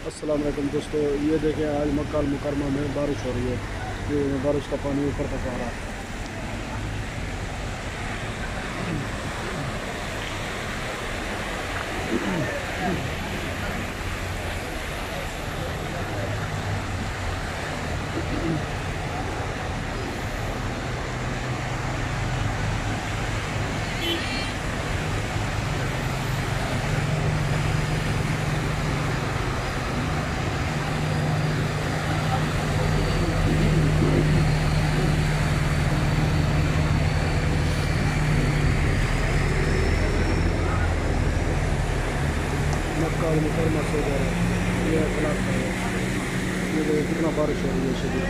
अस्सलाम वालेकुम दोस्तों, ये देखें आज मक्का अल मुकरमा में बारिश हो रही है। ये बारिश का पानी ऊपर तक आ रहा है। मक्का अल मुकरमा से जा रहा है। ये खिलाफ है। ये देखो कितना बारिश हो रही है शदीद।